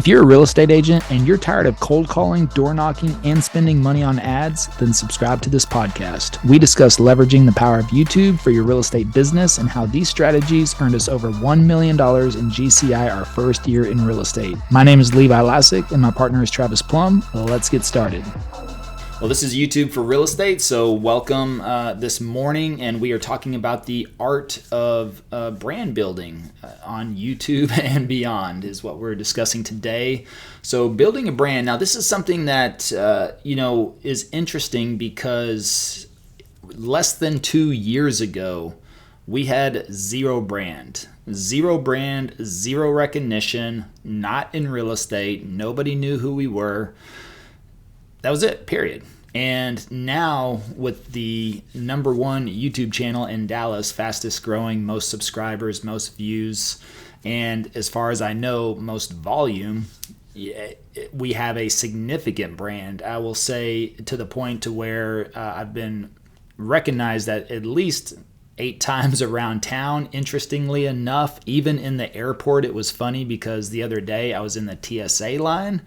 If you're a real estate agent and you're tired of cold calling, door knocking, and spending money on ads, then subscribe to this podcast. We discuss leveraging the power of YouTube for your real estate business and how these strategies earned us over $1 million in GCI our first year in real estate. My name is Levi Lascsak and my partner is Travis Plumb. Let's get started. Well, this is YouTube for real estate, so welcome this morning, and we are talking about the art of brand building on YouTube and beyond is what we're discussing today. So building a brand. Now, this is something that, is interesting because less than 2 years ago, we had zero brand, zero recognition, not in real estate. Nobody knew who we were. That was it, period. And now with the number one YouTube channel in Dallas, fastest growing, most subscribers, most views, and as far as I know, most volume, we have a significant brand. I will say to the point to where I've been recognized at least 8 times around town. Interestingly enough, even in the airport, it was funny because the other day I was in the TSA line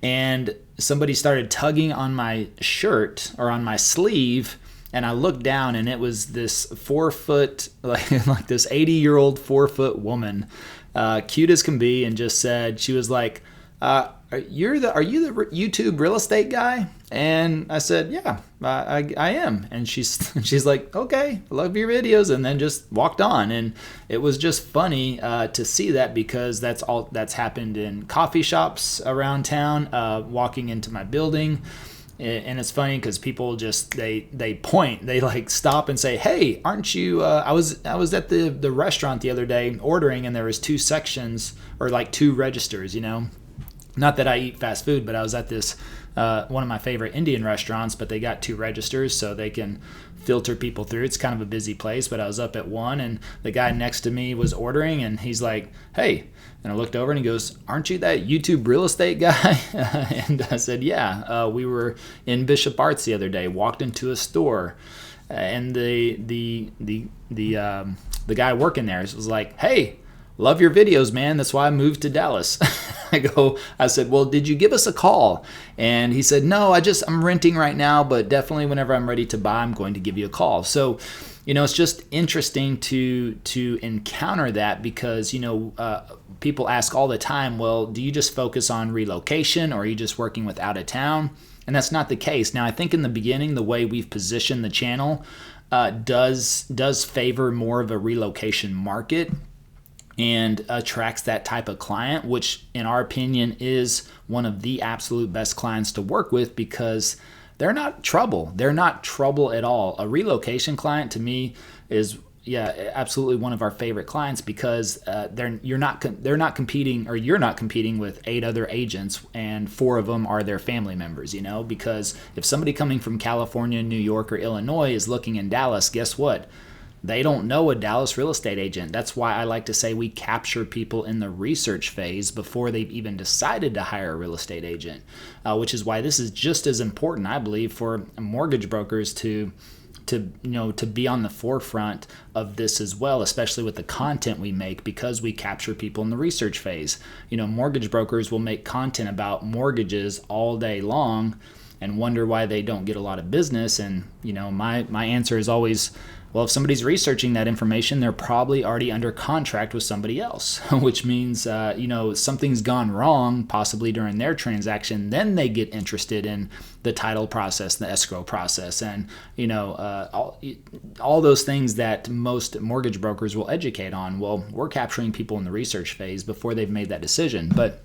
and somebody started tugging on my shirt or on my sleeve, and I looked down and it was this 4 foot, like this 80-year-old 4 foot woman, cute as can be, and just said, she was like, are you the YouTube real estate guy? And I said, yeah, I am. And she's like, okay, I love your videos, and then just walked on. And it was just funny to see that, because that's happened in coffee shops around town, walking into my building. And it's funny because people just they point, they like stop and say, hey, aren't you I was at the restaurant the other day ordering, and there was 2 sections, or like 2 registers, not that I eat fast food, but I was at this one of my favorite Indian restaurants, but they got 2 registers so they can filter people through. It's kind of a busy place, but I was up at one, and the guy next to me was ordering, and he's like, hey, and I looked over and he goes, aren't you that YouTube real estate guy? And I said, yeah, we were in Bishop Arts the other day, walked into a store, and the guy working there was like, hey, love your videos, man. That's why I moved to Dallas. I said, well, did you give us a call? And he said, no, I'm renting right now, but definitely whenever I'm ready to buy, I'm going to give you a call. So, it's just interesting to encounter that, because, people ask all the time, well, do you just focus on relocation, or are you just working with out of town? And that's not the case. Now, I think in the beginning, the way we've positioned the channel does favor more of a relocation market, and attracts that type of client, which in our opinion is one of the absolute best clients to work with, because they're not trouble. They're not trouble at all. A relocation client to me is absolutely one of our favorite clients, because you're not competing with 8 other agents, and 4 of them are their family members, because if somebody coming from California, New York, or Illinois is looking in Dallas, guess what? They don't know a Dallas real estate agent. That's why I like to say we capture people in the research phase before they've even decided to hire a real estate agent, which is why this is just as important, I believe, for mortgage brokers to be on the forefront of this as well, especially with the content we make, because we capture people in the research phase. Mortgage brokers will make content about mortgages all day long and wonder why they don't get a lot of business. And my answer is always, well, if somebody's researching that information, they're probably already under contract with somebody else, which means, something's gone wrong, possibly during their transaction. Then they get interested in the title process, the escrow process, and, all those things that most mortgage brokers will educate on. Well, we're capturing people in the research phase before they've made that decision. But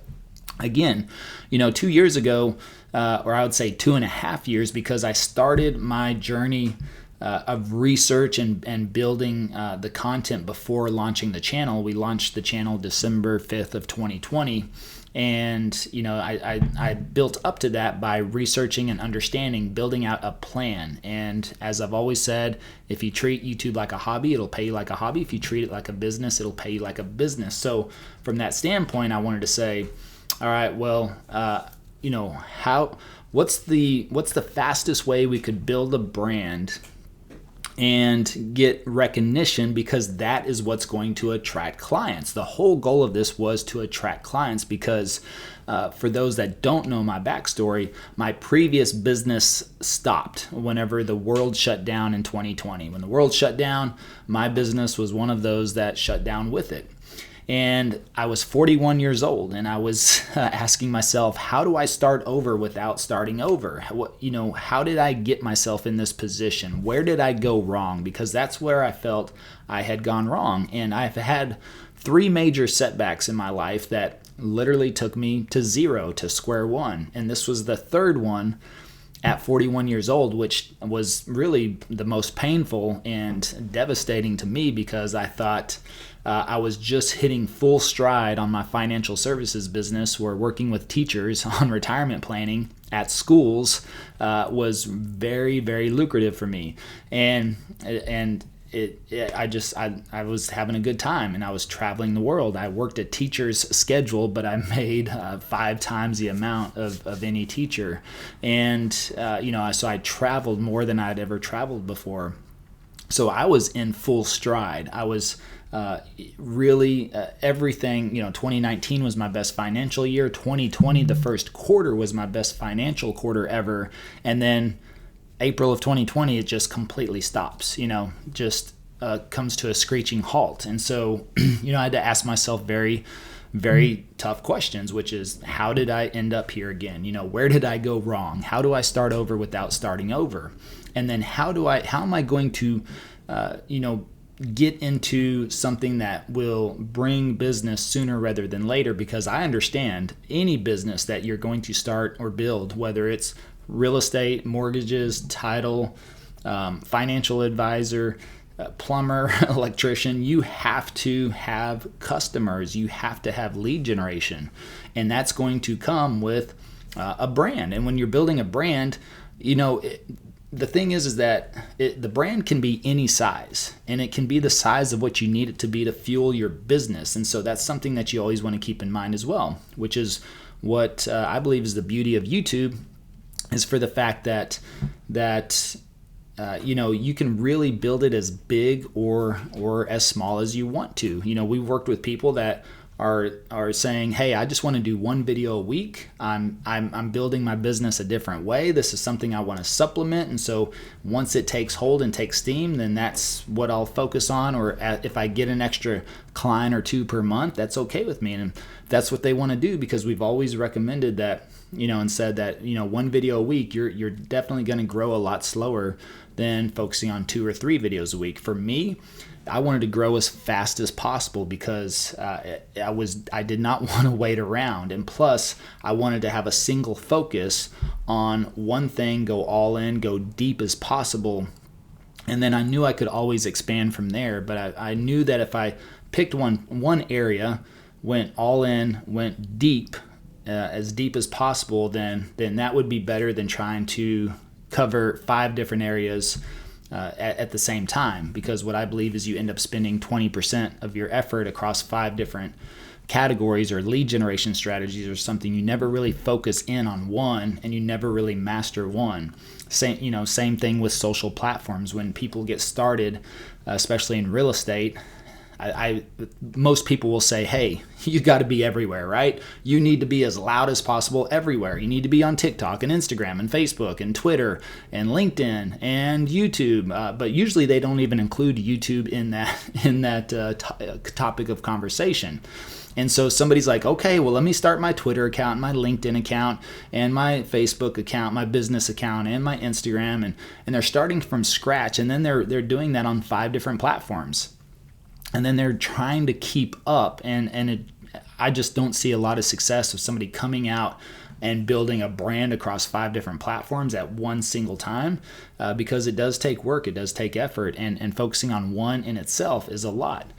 again, 2 years ago, or I would say 2.5 years, because I started my journey of research and building the content before launching the channel. We launched the channel December 5th of 2020. And, I built up to that by researching and understanding, building out a plan. And as I've always said, if you treat YouTube like a hobby, it'll pay you like a hobby. If you treat it like a business, it'll pay you like a business. So from that standpoint, I wanted to say, all right, well, what's the fastest way we could build a brand and get recognition, because that is what's going to attract clients. The whole goal of this was to attract clients, because for those that don't know my backstory, my previous business stopped whenever the world shut down in 2020. When the world shut down, my business was one of those that shut down with it. And I was 41 years old, and I was asking myself, how do I start over without starting over? How did I get myself in this position? Where did I go wrong? Because that's where I felt I had gone wrong. And I've had 3 major setbacks in my life that literally took me to zero, to square one. And this was the third one at 41 years old, which was really the most painful and devastating to me, because I thought I was just hitting full stride on my financial services business, where working with teachers on retirement planning at schools was very, very lucrative for me. And I was having a good time, and I was traveling the world. I worked a teacher's schedule, but I made 5 times the amount of any teacher. And, so I traveled more than I'd ever traveled before. So I was in full stride. I was really everything. 2019 was my best financial year. 2020, the first quarter, was my best financial quarter ever. And then April of 2020, it just completely stops, just comes to a screeching halt. And so, I had to ask myself very, very tough questions, which is, how did I end up here again? Where did I go wrong? How do I start over without starting over? And then how am I going to, get into something that will bring business sooner rather than later? Because I understand any business that you're going to start or build, whether it's real estate, mortgages, title, financial advisor, plumber, electrician, you have to have customers. You have to have lead generation. And that's going to come with a brand. And when you're building a brand, the thing is that the brand can be any size, and it can be the size of what you need it to be to fuel your business. And so that's something that you always want to keep in mind as well, which is what I believe is the beauty of YouTube, is for the fact that you can really build it as big or as small as you want to. We've worked with people that are saying, hey, I just want to do 1 video a week. I'm building my business a different way. This is something I want to supplement. And so once it takes hold and takes steam, then that's what I'll focus on. Or if I get an extra client or 2 per month, that's okay with me. And that's what they want to do, because we've always recommended that, and said that, 1 video a week, you're definitely going to grow a lot slower than focusing on 2 or 3 videos a week. For me, I wanted to grow as fast as possible, because I did not want to wait around. And plus, I wanted to have a single focus on one thing, go all in, go deep as possible. And then I knew I could always expand from there. But I knew that if I picked one area, went all in, went deep, as deep as possible, then that would be better than trying to cover 5 different areas at the same time. Because what I believe is you end up spending 20% of your effort across 5 different categories or lead generation strategies or something. You never really focus in on one, and you never really master one. Same thing with social platforms. When people get started, especially in real estate, most people will say, hey, you got to be everywhere, right? You need to be as loud as possible everywhere. You need to be on TikTok and Instagram and Facebook and Twitter and LinkedIn and YouTube. But usually they don't even include YouTube in that topic of conversation. And so somebody's like, okay, well, let me start my Twitter account, my LinkedIn account, and my Facebook account, my business account, and my Instagram. And they're starting from scratch. And then they're doing that on 5 different platforms. And then they're trying to keep up, I just don't see a lot of success of somebody coming out and building a brand across 5 different platforms at one single time, because it does take work, it does take effort, and focusing on one in itself is a lot.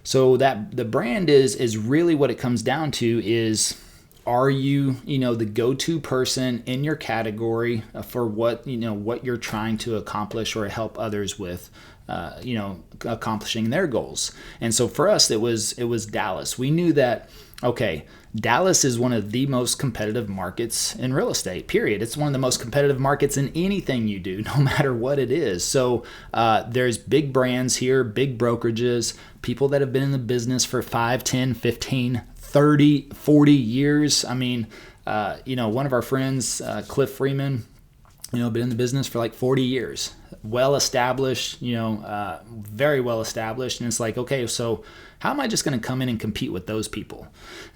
So that the brand is really what it comes down to is, are you the go-to person in your category for what you're trying to accomplish or help others with, accomplishing their goals. And so for us, it was Dallas. We knew that, okay, Dallas is one of the most competitive markets in real estate, period. It's one of the most competitive markets in anything you do, no matter what it is. So there's big brands here, big brokerages, people that have been in the business for 5, 10, 15, 30, 40 years. I mean, one of our friends, Cliff Freeman, been in the business for like 40 years, well established, very well established. And it's like, okay, so how am I just going to come in and compete with those people?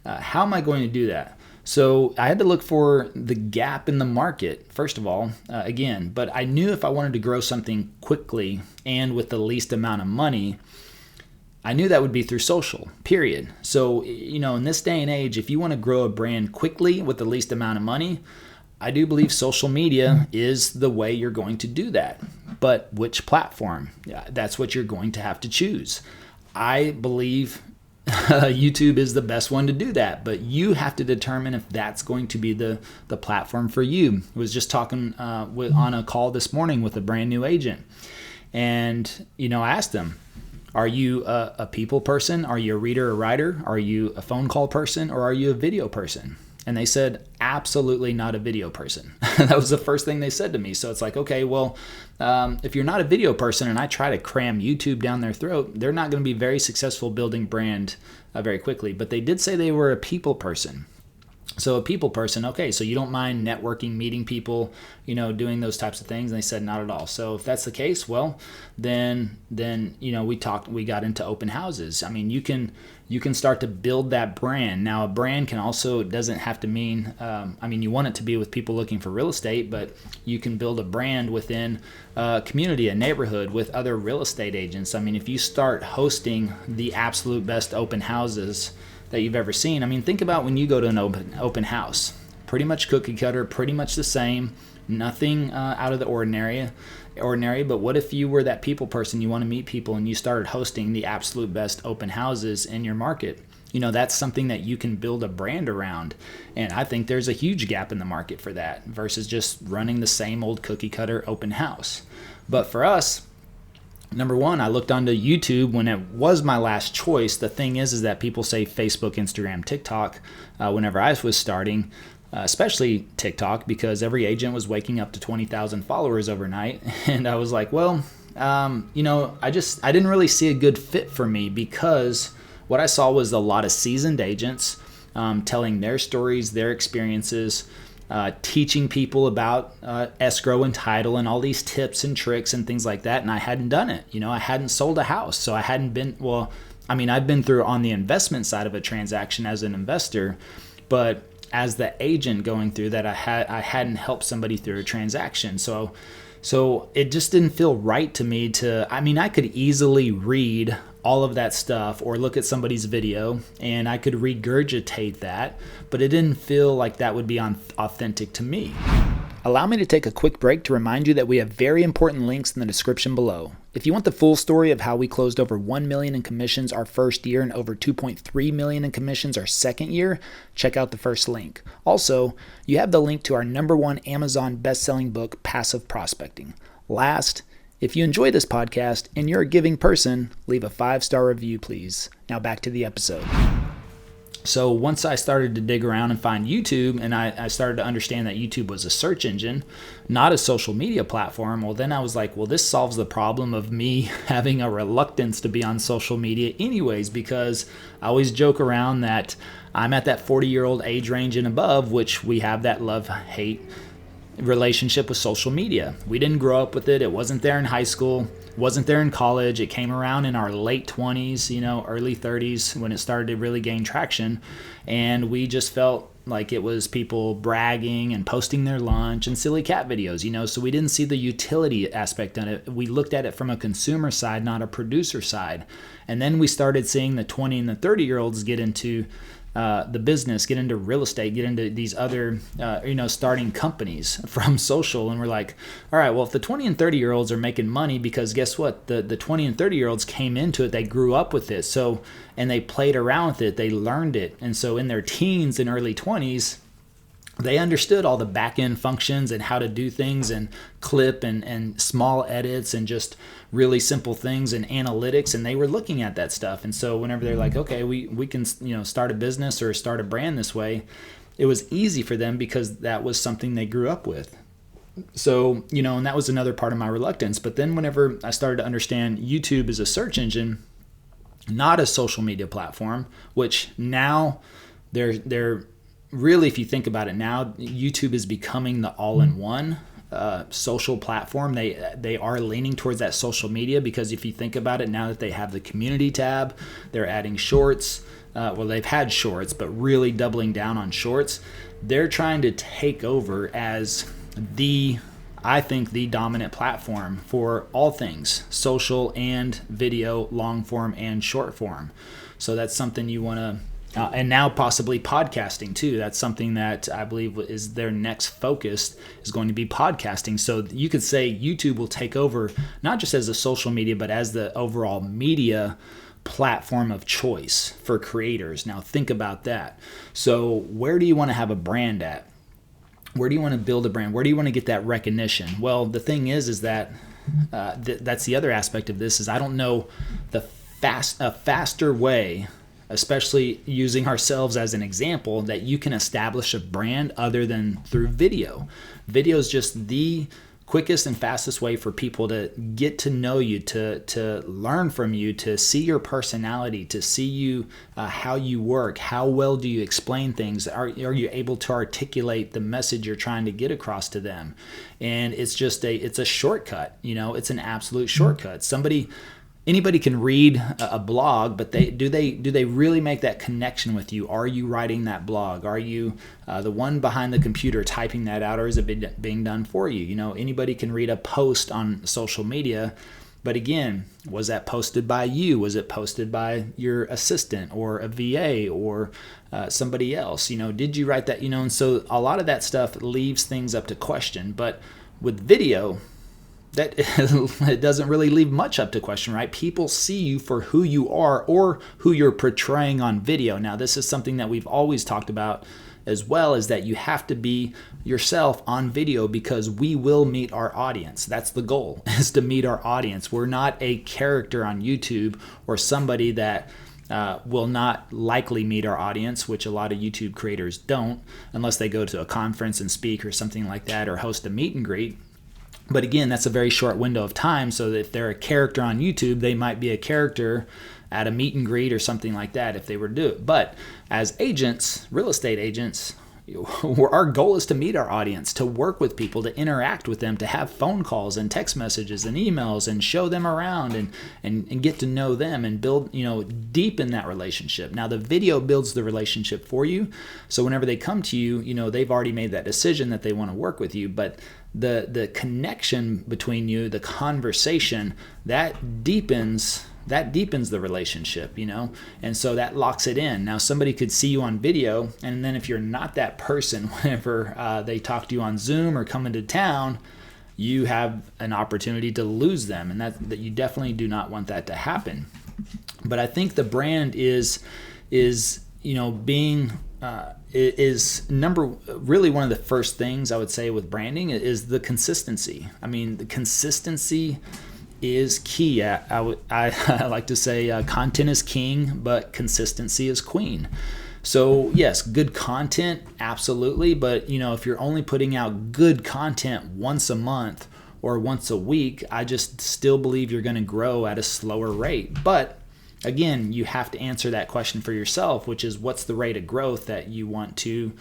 How am I going to do that? So I had to look for the gap in the market, first of all, again, but I knew if I wanted to grow something quickly and with the least amount of money, I knew that would be through social, period. So, in this day and age, if you want to grow a brand quickly with the least amount of money, I do believe social media is the way you're going to do that. But which platform? That's what you're going to have to choose. I believe YouTube is the best one to do that, but you have to determine if that's going to be the platform for you. I was just talking on a call this morning with a brand new agent, and I asked them, are you a people person? Are you a reader or writer? Are you a phone call person, or are you a video person? And they said, absolutely not a video person. That was the first thing they said to me. So it's like, okay, well, if you're not a video person and I try to cram YouTube down their throat, they're not going to be very successful building brand very quickly. But they did say they were a people person. So a people person, okay, so you don't mind networking, meeting people, doing those types of things. And they said, not at all. So if that's the case, well, then we got into open houses. I mean, you can start to build that brand. Now, a brand doesn't have to mean, you want it to be with people looking for real estate, but you can build a brand within a community, a neighborhood, with other real estate agents. I mean, if you start hosting the absolute best open houses that you've ever seen. I mean, think about when you go to an open house. Pretty much cookie cutter, pretty much the same, nothing out of the ordinary. But what if you were that people person, you want to meet people, and you started hosting the absolute best open houses in your market? That's something that you can build a brand around. And I think there's a huge gap in the market for that versus just running the same old cookie cutter open house. But for us, number one, I looked onto YouTube when it was my last choice. The thing is that people say Facebook, Instagram, TikTok, whenever I was starting, especially TikTok, because every agent was waking up to 20,000 followers overnight. And I was like, well, I didn't really see a good fit for me, because what I saw was a lot of seasoned agents telling their stories, their experiences, teaching people about escrow and title and all these tips and tricks and things like that. And I hadn't done it. I hadn't sold a house. So I hadn't been, I've been through on the investment side of a transaction as an investor, but as the agent going through that, I hadn't helped somebody through a transaction. So it just didn't feel right to me I could easily read all of that stuff or look at somebody's video and I could regurgitate that, but it didn't feel like that would be authentic to me. Allow me to take a quick break to remind you that we have very important links in the description below. If you want the full story of how we closed over $1 million in commissions our first year and over $2.3 million in commissions our second year, check out the first link. Also, you have the link to our #1 Amazon best-selling book, Passive Prospecting. Last, if you enjoy this podcast and you're a giving person, leave a 5-star review, please. Now back to the episode. So once I started to dig around and find YouTube, and I started to understand that YouTube was a search engine, not a social media platform, well, then I was like, well, this solves the problem of me having a reluctance to be on social media anyways, because I always joke around that I'm at that 40-year-old age range and above, which we have that love-hate relationship with social media. We didn't grow up with it. It wasn't there in high school. Wasn't there in college. It came around in our late 20s, early 30s when it started to really gain traction. And we just felt like it was people bragging and posting their lunch and silly cat videos, so we didn't see the utility aspect of it. We looked at it from a consumer side, not a producer side. And then we started seeing the 20 and the 30-year-olds get into the business, get into real estate, get into these other, starting companies from social. And we're like, all right, well, if the 20 and 30-year-olds are making money, because guess what? The 20 and 30-year-olds came into it. They grew up with it. So, and they played around with it. They learned it. And so in their teens and early 20s, they understood all the back end functions and how to do things and clip and small edits and just really simple things and analytics. And they were looking at that stuff. And so whenever they're like, okay, we can, start a business or start a brand this way, it was easy for them because that was something they grew up with. So, and that was another part of my reluctance. But then whenever I started to understand YouTube is a search engine, not a social media platform, which now they're really, if you think about it now, YouTube is becoming the all-in-one social platform. They are leaning towards that social media, because if you think about it, now that they have the community tab, they're adding shorts. Well, they've had shorts, but really doubling down on shorts. They're trying to take over as I think the dominant platform for all things social and video, long form and short form. So that's something you want to, and now possibly podcasting too. That's something that I believe is their next focus, is going to be podcasting. So you could say YouTube will take over, not just as a social media, but as the overall media platform of choice for creators. Now think about that. So where do you want to have a brand at? Where do you want to build a brand? Where do you want to get that recognition? Well, the thing is that that's the other aspect of this, is I don't know a faster way, especially using ourselves as an example, that you can establish a brand other than through video. Video is just the quickest and fastest way for people to get to know you, to learn from you, to see your personality, to see you, how you work, how well do you explain things, are you able to articulate the message you're trying to get across to them. And it's a shortcut, it's an absolute shortcut. Anybody can read a blog, but do they really make that connection with you? Are you writing that blog? Are you the one behind the computer typing that out, or is it being done for you? Anybody can read a post on social media, but again, was that posted by you? Was it posted by your assistant or a VA or somebody else? Did you write that? And so a lot of that stuff leaves things up to question. But with video, that it doesn't really leave much up to question, right? People see you for who you are or who you're portraying on video. Now, this is something that we've always talked about as well, is that you have to be yourself on video, because we will meet our audience. That's the goal, is to meet our audience. We're not a character on YouTube or somebody that will not likely meet our audience, which a lot of YouTube creators don't, unless they go to a conference and speak or something like that, or host a meet and greet. But again, that's a very short window of time. So that if they're a character on YouTube, they might be a character at a meet and greet or something like that if they were to do it. But as agents, real estate agents, our goal is to meet our audience, to work with people, to interact with them, to have phone calls and text messages and emails, and show them around and get to know them and build, deepen that relationship. Now, the video builds the relationship for you. So whenever they come to you, they've already made that decision that they want to work with you. But the connection between you, the conversation, that deepens the relationship, and so that locks it in. Now, somebody could see you on video, and then if you're not that person, whenever they talk to you on Zoom or come into town, you have an opportunity to lose them, and that you definitely do not want that to happen. But I think the brand is being really one of the first things I would say with branding is the consistency. I mean, the consistency is key. I like to say content is king, but consistency is queen. So yes, good content, absolutely. But if you're only putting out good content once a month or once a week, I just still believe you're going to grow at a slower rate. But again, you have to answer that question for yourself, which is, what's the rate of growth that you want to,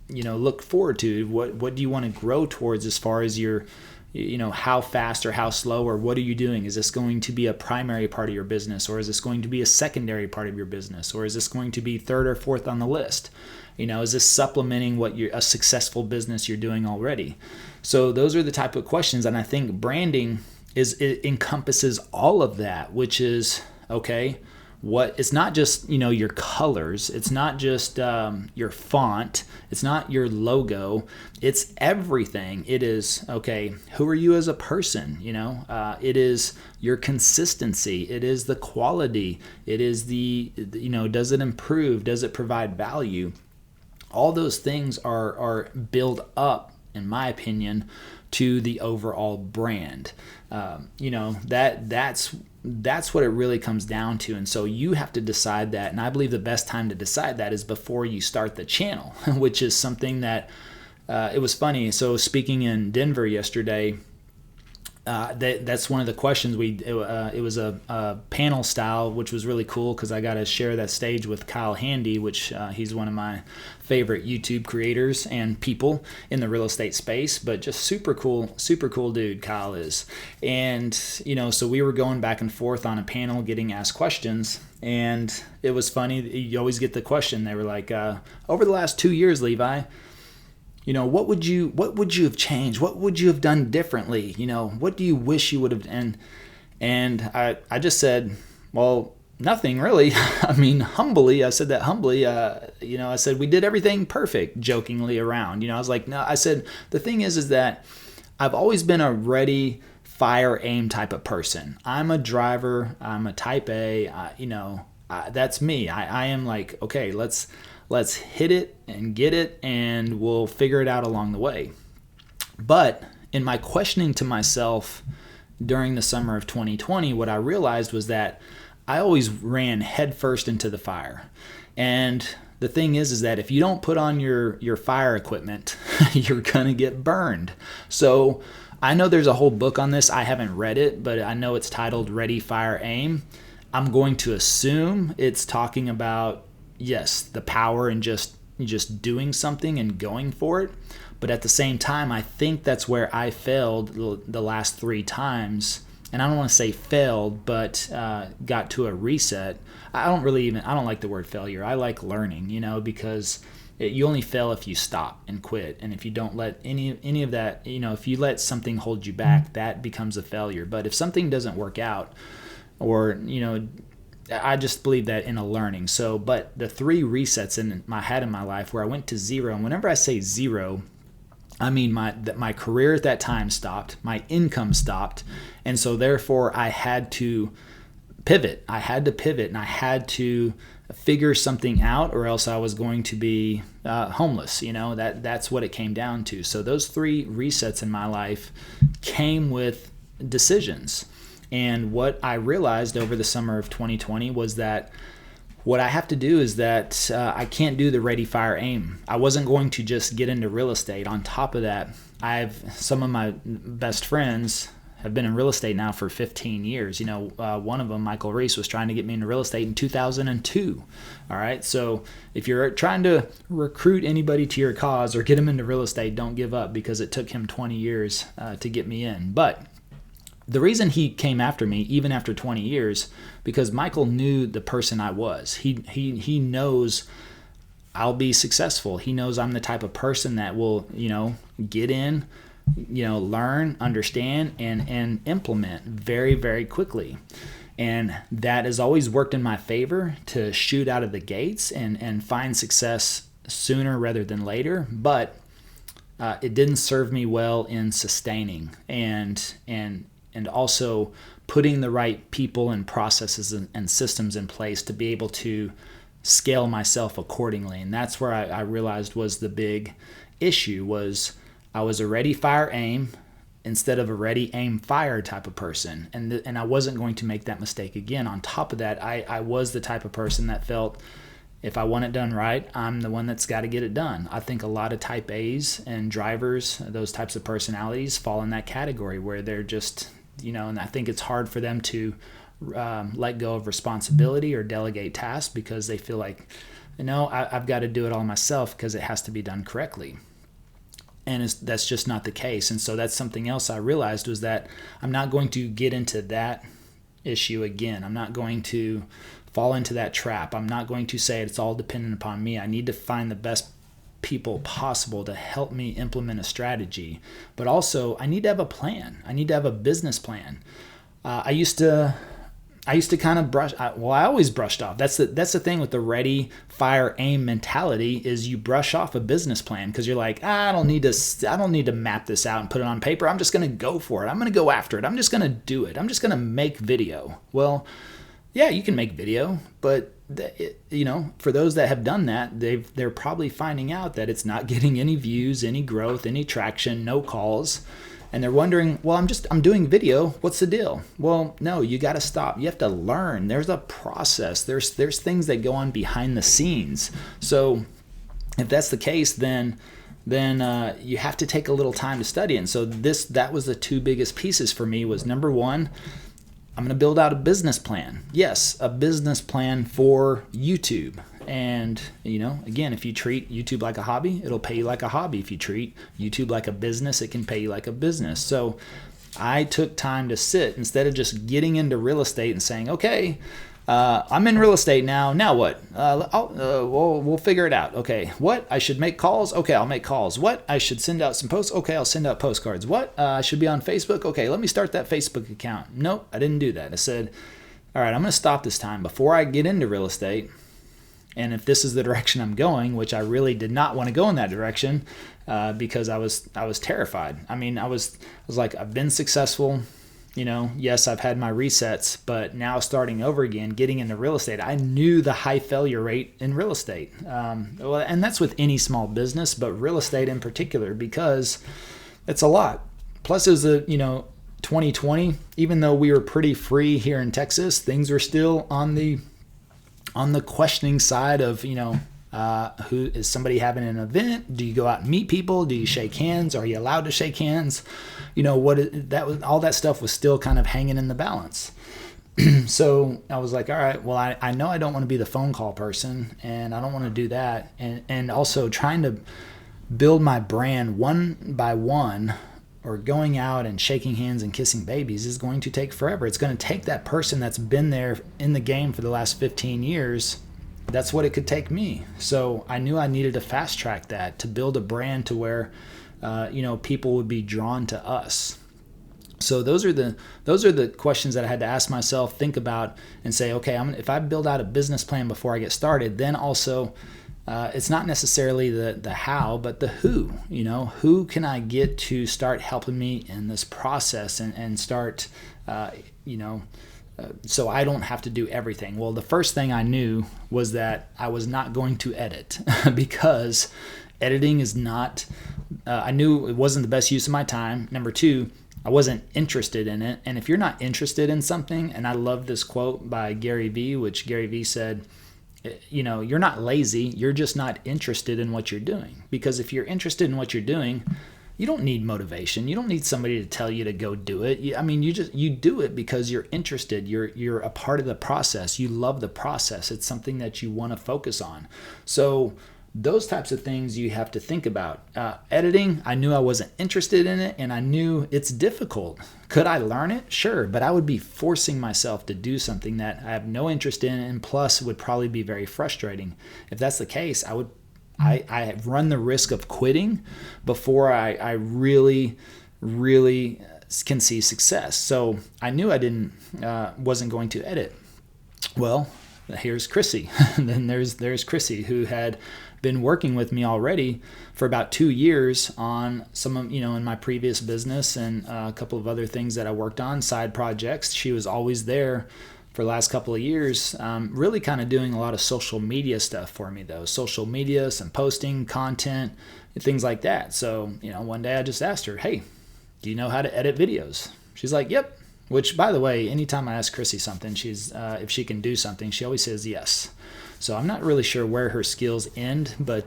look forward to? What do you want to grow towards as far as your, how fast or how slow, or what are you doing? Is this going to be a primary part of your business, or is this going to be a secondary part of your business, or is this going to be third or fourth on the list? Is this supplementing a successful business you're doing already? So those are the type of questions, and I think branding it encompasses all of that, which is, okay, it's not just, your colors, it's not just your font, it's not your logo, it's everything. It is, okay, who are you as a person? It is your consistency, it is the quality, it is does it improve, does it provide value? All those things are built up, in my opinion, to the overall brand. That's what it really comes down to. And so you have to decide that. And I believe the best time to decide that is before you start the channel, which is something that it was funny. So speaking in Denver yesterday, that's one of the questions it was a panel style, which was really cool because I got to share that stage with Kyle Handy, which he's one of my favorite YouTube creators and people in the real estate space, but just super cool dude Kyle is. And so we were going back and forth on a panel getting asked questions, and it was funny. You always get the question. They were like, over the last 2 years, Levi, what would you have changed? What would you have done differently? What do you wish you would have done? And I just said, well, nothing really. I mean, humbly, I said that humbly. I said we did everything perfect, jokingly around. I was like, no. I said the thing is that I've always been a ready, fire, aim type of person. I'm a driver. I'm a type A. That's me. I am like, okay, let's hit it and get it, and we'll figure it out along the way. But in my questioning to myself during the summer of 2020, what I realized was that I always ran headfirst into the fire. And the thing is that if you don't put on your fire equipment, you're going to get burned. So I know there's a whole book on this. I haven't read it, but I know it's titled Ready, Fire, Aim. I'm going to assume it's talking about, yes, the power and just doing something and going for it. But at the same time, I think that's where I failed the last 3 times. And I don't want to say failed, but got to a reset. I don't like the word failure. I like learning, because you only fail if you stop and quit. And if you don't let any of that, if you let something hold you back, that becomes a failure. But if something doesn't work out, or, I just believe that in a learning. So, but the 3 resets in my life where I went to 0, and whenever I say 0, I mean my career at that time stopped, my income stopped, and so therefore I had to pivot. And I had to figure something out, or else I was going to be homeless. That's what it came down to. So those 3 resets in my life came with decisions. And what I realized over the summer of 2020 was that what I have to do is that I can't do the ready, fire, aim. I wasn't going to just get into real estate. On top of that, some of my best friends have been in real estate now for 15 years. One of them, Michael Reese, was trying to get me into real estate in 2002. All right. So if you're trying to recruit anybody to your cause or get them into real estate, don't give up, because it took him 20 years to get me in. But the reason he came after me, even after 20 years, because Michael knew the person I was. He knows I'll be successful. He knows I'm the type of person that will, get in, learn, understand, and implement very, very quickly. And that has always worked in my favor to shoot out of the gates and find success sooner rather than later. But it didn't serve me well in sustaining and also putting the right people and processes and systems in place to be able to scale myself accordingly. And that's where I realized was the big issue. Was I was a ready, fire, aim instead of a ready, aim, fire type of person. And I wasn't going to make that mistake again. On top of that, I was the type of person that felt if I want it done right, I'm the one that's got to get it done. I think a lot of type A's and drivers, those types of personalities, fall in that category where they're just, and I think it's hard for them to let go of responsibility or delegate tasks because they feel like, I've got to do it all myself because it has to be done correctly. And that's just not the case. And so that's something else I realized, was that I'm not going to get into that issue again. I'm not going to fall into that trap. I'm not going to say it's all dependent upon me. I need to find the best people possible to help me implement a strategy. But also, I need to have a plan. I need to have a business plan. I used to kind of I always brushed off. That's the thing with the ready, fire, aim mentality, is you brush off a business plan because you're like, I don't need to map this out and put it on paper. I'm just going to go for it. I'm going to go after it. I'm just going to do it. I'm just going to make video. Well, yeah, you can make video, but for those that have done that, they're probably finding out that it's not getting any views, any growth, any traction, no calls. And they're wondering, well, I'm doing video. What's the deal? Well, no, you got to stop. You have to learn. There's a process. There's things that go on behind the scenes. So if that's the case, then then you have to take a little time to study it. And so that was the two biggest pieces for me. Was number one, I'm going to build out a business plan. Yes, a business plan for YouTube. And, again, if you treat YouTube like a hobby, it'll pay you like a hobby. If you treat YouTube like a business, it can pay you like a business. So I took time to sit instead of just getting into real estate and saying, okay, I'm in real estate now. Now what? We'll figure it out. Okay, what? I should make calls? Okay, I'll make calls. What? I should send out some posts? Okay, I'll send out postcards. What? I should be on Facebook? Okay, let me start that Facebook account. Nope, I didn't do that. I said, all right, I'm going to stop this time before I get into real estate. And if this is the direction I'm going, which I really did not want to go in that direction, because I was terrified. I mean, I was like, I've been successful. Yes, I've had my resets, but now starting over again, getting into real estate, I knew the high failure rate in real estate. And that's with any small business, but real estate in particular, because it's a lot. Plus, it was 2020, even though we were pretty free here in Texas, things were still on the questioning side of, who is somebody having an event? Do you go out and meet people? Do you shake hands? Are you allowed to shake hands? All that stuff was still kind of hanging in the balance. So I was like, all right, well, I know I don't want to be the phone call person, and I don't want to do that. And also trying to build my brand one by one, or going out and shaking hands and kissing babies, is going to take forever. It's going to take that person that's been there in the game for the last 15 years. That's what it could take me. So I knew I needed to fast track that to build a brand to where, people would be drawn to us. So those are the questions that I had to ask myself, think about, and say, okay, if I build out a business plan before I get started, then also it's not necessarily the how, but the who. Who can I get to start helping me in this process and start, so I don't have to do everything. Well, the first thing I knew was that I was not going to edit because editing is not, I knew it wasn't the best use of my time. Number two, I wasn't interested in it. And if you're not interested in something, and I love this quote by Gary Vee, which Gary Vee said, you're not lazy, you're just not interested in what you're doing. Because if you're interested in what you're doing, you don't need motivation. You don't need somebody to tell you to go do it. You do it because you're interested. You're a part of the process. You love the process. It's something that you want to focus on. So those types of things you have to think about. Editing, I knew I wasn't interested in it, and I knew it's difficult. Could I learn it? Sure, but I would be forcing myself to do something that I have no interest in, and plus would probably be very frustrating. If that's the case, I run the risk of quitting before I really, really can see success. So I knew I wasn't going to edit. Well, here's Chrissy. Then there's Chrissy, who had been working with me already for about 2 years on some of, in my previous business and a couple of other things that I worked on, side projects. She was always there for the last couple of years, really kind of doing a lot of social media stuff for me, though. Social media, some posting, content, things like that. So, one day I just asked her, hey, do you know how to edit videos? She's like, yep. Which, by the way, anytime I ask Chrissy something, if she can do something, she always says yes. So I'm not really sure where her skills end, but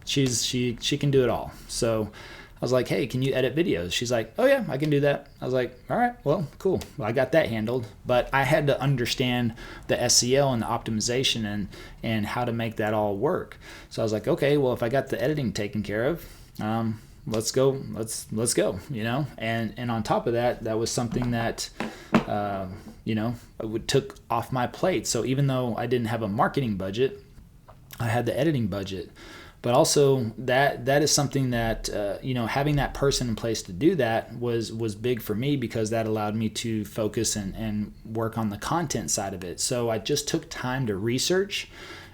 she can do it all. So I was like, hey, can you edit videos? She's like, oh yeah, I can do that. I was like, all right, well, cool. Well, I got that handled, but I had to understand the SEO and the optimization and how to make that all work. So I was like, okay, well, if I got the editing taken care of, let's go, and on top of that, that was something that, it took off my plate. So even though I didn't have a marketing budget, I had the editing budget. But also that is something that, having that person in place to do that was big for me, because that allowed me to focus and work on the content side of it. So I just took time to research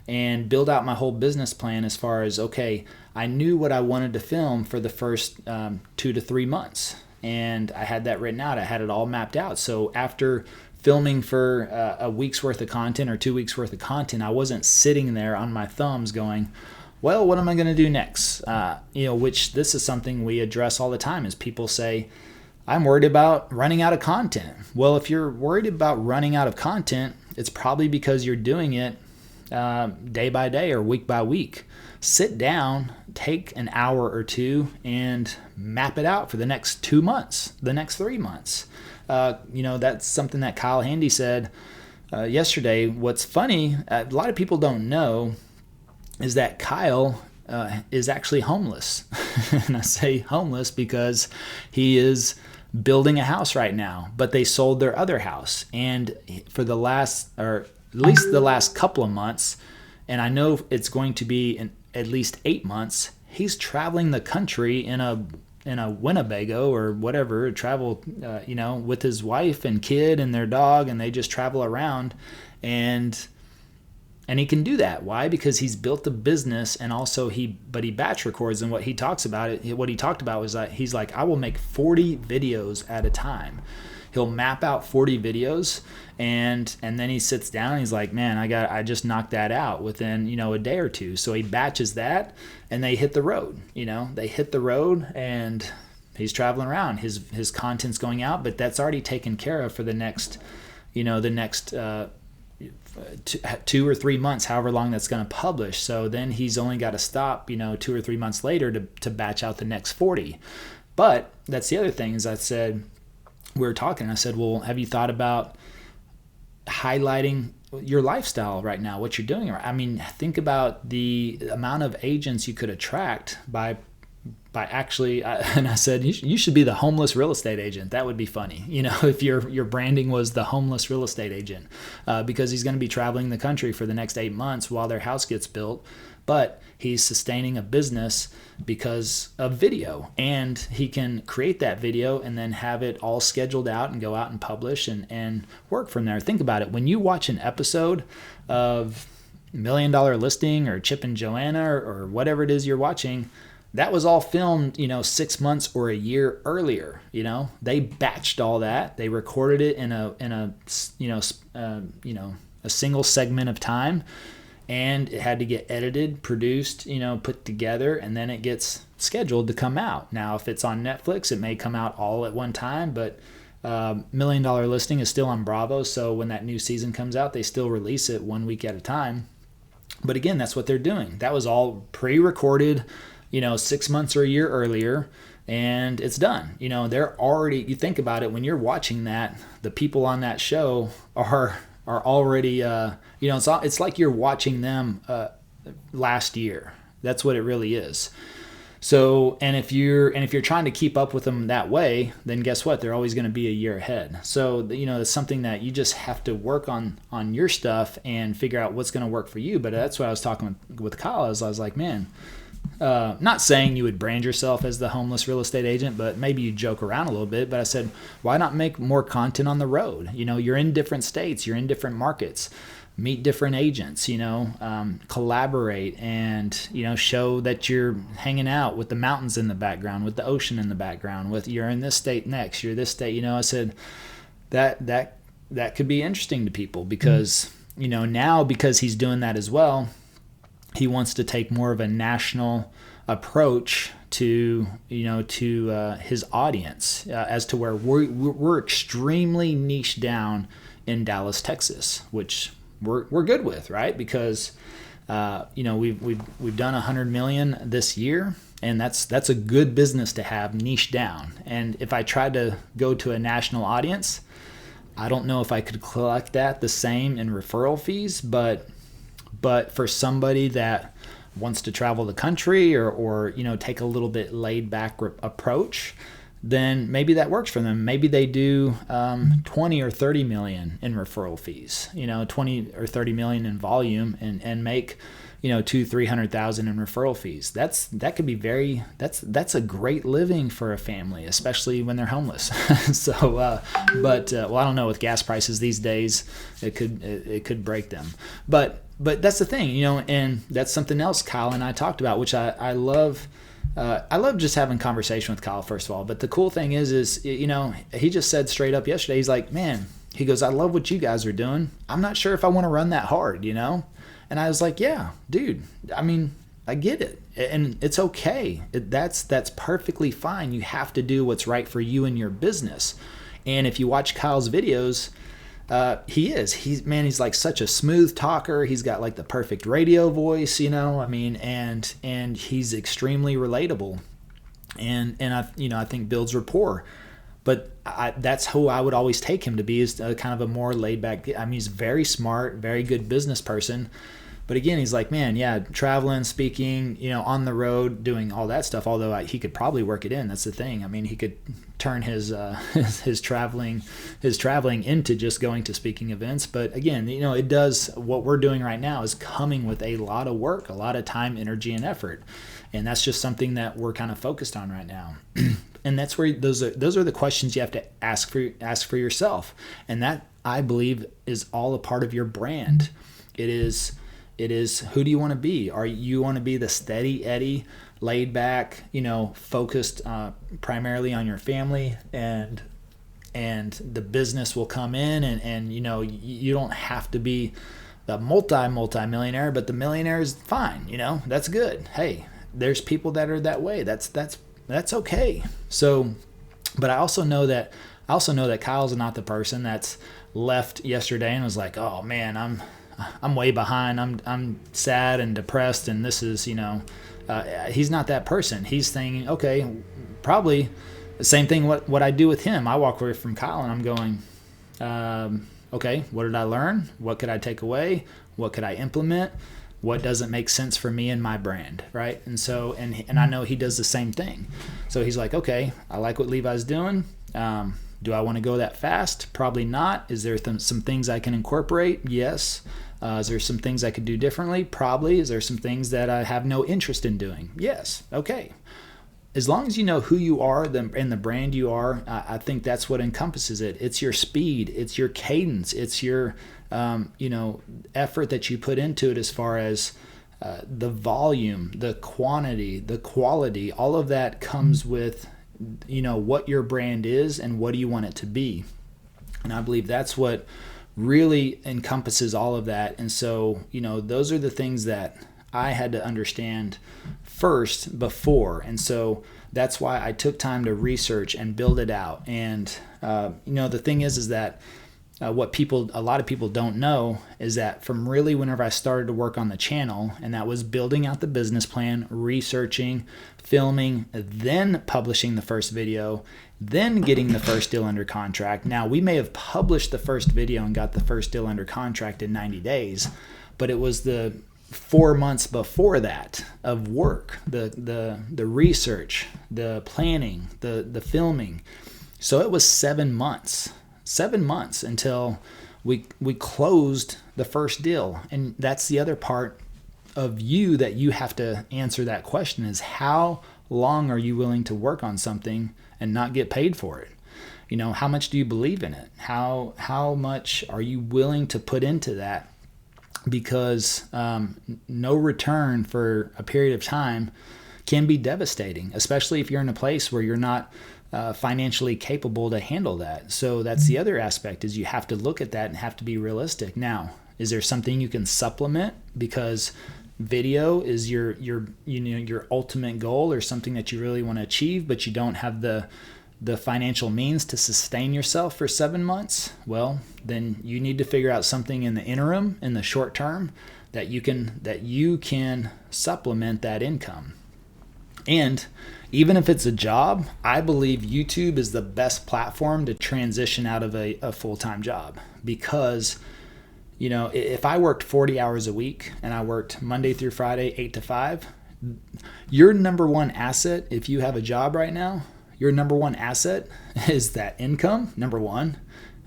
and build out my whole business plan as far as, okay, I knew what I wanted to film for the first 2 to 3 months. And I had that written out. I had it all mapped out. So after filming for a week's worth of content or 2 weeks worth of content, I wasn't sitting there on my thumbs going, well, what am I going to do next? Which this is something we address all the time, is people say, I'm worried about running out of content. Well, if you're worried about running out of content, it's probably because you're doing it day by day or week by week. Sit down, take an hour or two, and map it out for the next 2 months, the next 3 months. That's something that Kyle Handy said yesterday. What's funny, a lot of people don't know, is that Kyle is actually homeless. And I say homeless because he is building a house right now, but they sold their other house. And for the last, or at least the last couple of months, and I know it's going to be in at least 8 months, he's traveling the country in a Winnebago or whatever, travel, with his wife and kid and their dog, and they just travel around, and he can do that. Why? Because he's built a business, and also he batch records. And what he talks about, what he talked about was that he's like, I will make 40 videos at a time. He'll map out 40 videos, and then he sits down and he's like, man, I just knocked that out within, a day or two. So he batches that, and they hit the road. They hit the road, and he's traveling around. His content's going out, but that's already taken care of for the next 2 or 3 months, however long that's going to publish. So then he's only got to stop, 2 or 3 months later to batch out the next 40. But that's the other thing, is I said, we were talking, and I said, well, have you thought about highlighting your lifestyle right now, what you're doing? I mean, think about the amount of agents you could attract by actually, and I said, you should be the homeless real estate agent. That would be funny, if your branding was the homeless real estate agent, because he's going to be traveling the country for the next 8 months while their house gets built. But he's sustaining a business because of video, and he can create that video and then have it all scheduled out and go out and publish and work from there. Think about it. When you watch an episode of $1 Million Listing or Chip and Joanna or whatever it is you're watching, that was all filmed, 6 months or a year earlier. They batched all that. They recorded it in a single segment of time, and it had to get edited, produced, put together, and then it gets scheduled to come out. Now, if it's on Netflix, it may come out all at one time, but $1 Million Listing is still on Bravo, so when that new season comes out, they still release it 1 week at a time. But again, that's what they're doing. That was all pre-recorded, 6 months or a year earlier, and it's done. They're already, you think about it, when you're watching that, the people on that show are already, it's like you're watching them last year. That's what it really is. So, and if you're trying to keep up with them that way, then guess what? They're always going to be a year ahead. So, it's something that you just have to work on your stuff and figure out what's going to work for you. But that's what I was talking with Kyle. I was like, man, not saying you would brand yourself as the homeless real estate agent, but maybe you joke around a little bit. But I said, why not make more content on the road? You're in different states, you're in different markets, meet different agents, collaborate, and, show that you're hanging out with the mountains in the background, with the ocean in the background, with you're in this state next, you're this state. I said that could be interesting to people because, now because he's doing that as well, he wants to take more of a national approach to his audience, as to where we're extremely niched down in Dallas, Texas, which we're good with, right? Because we've done 100 million this year, and that's a good business to have niche down. And if I tried to go to a national audience, I don't know if I could collect that the same in referral fees, but for somebody that wants to travel the country or take a little bit laid back approach, then maybe that works for them. Maybe they do 20 or 30 million in referral fees, 20 or 30 million in volume and make, 200,000-300,000 in referral fees. That could be that's a great living for a family, especially when they're homeless. So, I don't know, with gas prices these days, it could break them. But that's the thing, and that's something else Kyle and I talked about, which I love. I love just having conversation with Kyle, first of all. But the cool thing is he just said straight up yesterday, he's like, man, he goes, I love what you guys are doing. I'm not sure if I want to run that hard, And I was like, yeah, dude, I mean, I get it. And it's okay. That's perfectly fine. You have to do what's right for you and your business. And if you watch Kyle's videos, He is. He's like such a smooth talker. He's got like the perfect radio voice, I mean, and he's extremely relatable, and I think builds rapport. But that's who I would always take him to be, is kind of a more laid back. I mean, he's very smart, very good business person. But again, he's like, man, yeah, traveling, speaking, on the road, doing all that stuff. Although he could probably work it in. That's the thing. I mean, he could turn his traveling into just going to speaking events. But again, it does. What we're doing right now is coming with a lot of work, a lot of time, energy, and effort, and that's just something that we're kind of focused on right now. And that's where those are the questions you have to ask for yourself, and that, I believe, is all a part of your brand. It is who do you want to be? Are you want to be the steady Eddie, laid back, focused primarily on your family, and the business will come in, and you don't have to be the multi-millionaire, but the millionaire is fine. That's good. Hey, there's people that are that way. That's okay. So, but I also know that Kyle's not the person that's left yesterday and was like, oh man, I'm way behind. I'm sad and depressed, and this is, he's not that person. He's thinking, okay, probably the same thing what I do with him. I walk away from Kyle and I'm going, okay, what did I learn? What could I take away? What could I implement? What doesn't make sense for me and my brand, right? And so, and I know he does the same thing. So he's like, okay, I like what Levi's doing. Do I want to go that fast? Probably not. Is there some things I can incorporate? Yes. Is there some things I could do differently? Probably. Is there some things that I have no interest in doing? Yes. Okay. As long as you know who you are and the brand you are, I think that's what encompasses it. It's your speed. It's your cadence. It's your, effort that you put into it, as far as the volume, the quantity, the quality. All of that comes with, what your brand is and what do you want it to be. And I believe that's what really encompasses all of that. And so, those are the things that I had to understand first before. And so that's why I took time to research and build it out. And, the thing is that what a lot of people don't know is that from really whenever I started to work on the channel, and that was building out the business plan, researching, filming, then publishing the first video, then getting the first deal under contract. Now, we may have published the first video and got the first deal under contract in 90 days, but it was the 4 months before that of work, the research, the planning, the filming. So it was 7 months until we closed the first deal. And that's the other part of you that you have to answer that question, is how long are you willing to work on something and not get paid for it? How much do you believe in it? How much are you willing to put into that? Because no return for a period of time can be devastating, especially if you're in a place where you're not financially capable to handle that. So that's the other aspect, is you have to look at that and have to be realistic. Now, is there something you can supplement because video is your ultimate goal, or something that you really want to achieve, but you don't have the financial means to sustain yourself for 7 months? Well, then you need to figure out something in the interim, in the short term, that you can supplement that income. And even if it's a job, I believe YouTube is the best platform to transition out of a full-time job. Because, if I worked 40 hours a week and I worked Monday through Friday, 8 to 5, your number one asset, if you have a job right now, your number one asset is that income, number one.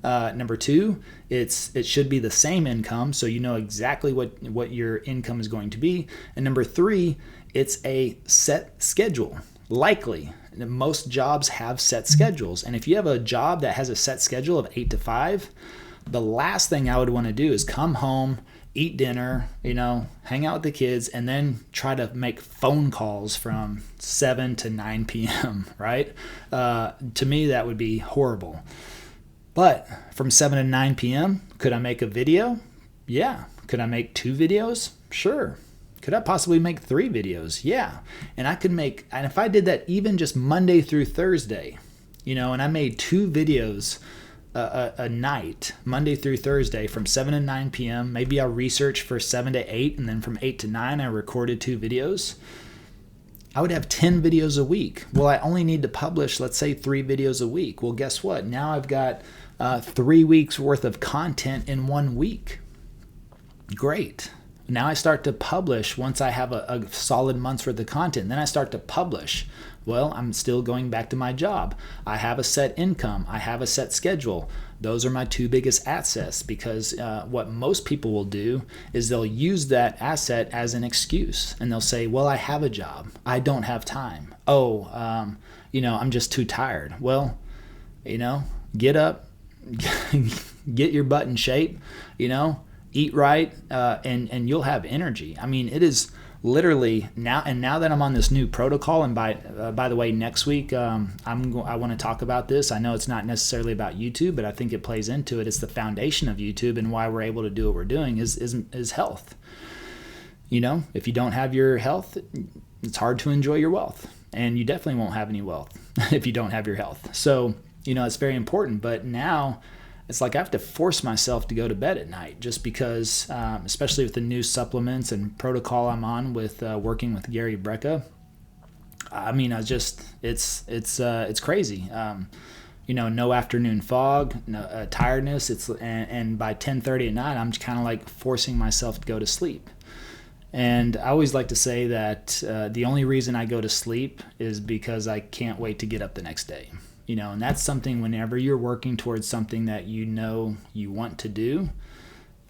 Number two, it should be the same income, so you know exactly what your income is going to be. And number three, it's a set schedule. Likely, most jobs have set schedules. And if you have a job that has a set schedule of 8 to 5, the last thing I would want to do is come home, eat dinner, hang out with the kids, and then try to make phone calls from 7 to 9 p.m., right? To me, that would be horrible. But from 7 to 9 p.m., could I make a video? Yeah. Could I make 2 videos? Sure. Could I possibly make 3 videos? Yeah. And and if I did that even just Monday through Thursday, and I made 2 videos a night, Monday through Thursday from 7 to 9 p.m. Maybe I'll research for 7 to 8, and then from 8 to 9, I recorded 2 videos. I would have 10 videos a week. Well, I only need to publish, let's say, 3 videos a week. Well, guess what? Now I've got 3 weeks worth of content in 1 week. Great. Now I start to publish once I have a solid month's worth of content. Then I start to publish. Well, I'm still going back to my job. I have a set income. I have a set schedule. Those are my 2 biggest assets, because what most people will do is they'll use that asset as an excuse, and they'll say, well, I have a job. I don't have time. I'm just too tired. Well, get up, get your butt in shape, eat right, and you'll have energy. I mean, it is literally now that I'm on this new protocol, and by the way, next week I want to talk about this. I know it's not necessarily about YouTube, but I think it plays into it. It's the foundation of YouTube, and why we're able to do what we're doing is health. If you don't have your health, it's hard to enjoy your wealth, and you definitely won't have any wealth if you don't have your health. So it's very important. But now it's like I have to force myself to go to bed at night, just because, especially with the new supplements and protocol I'm on with working with Gary Brecka. I mean, it's crazy. No afternoon fog, no tiredness. And by 10:30 at night, I'm just kind of like forcing myself to go to sleep. And I always like to say that the only reason I go to sleep is because I can't wait to get up the next day. And that's something, whenever you're working towards something that you want to do,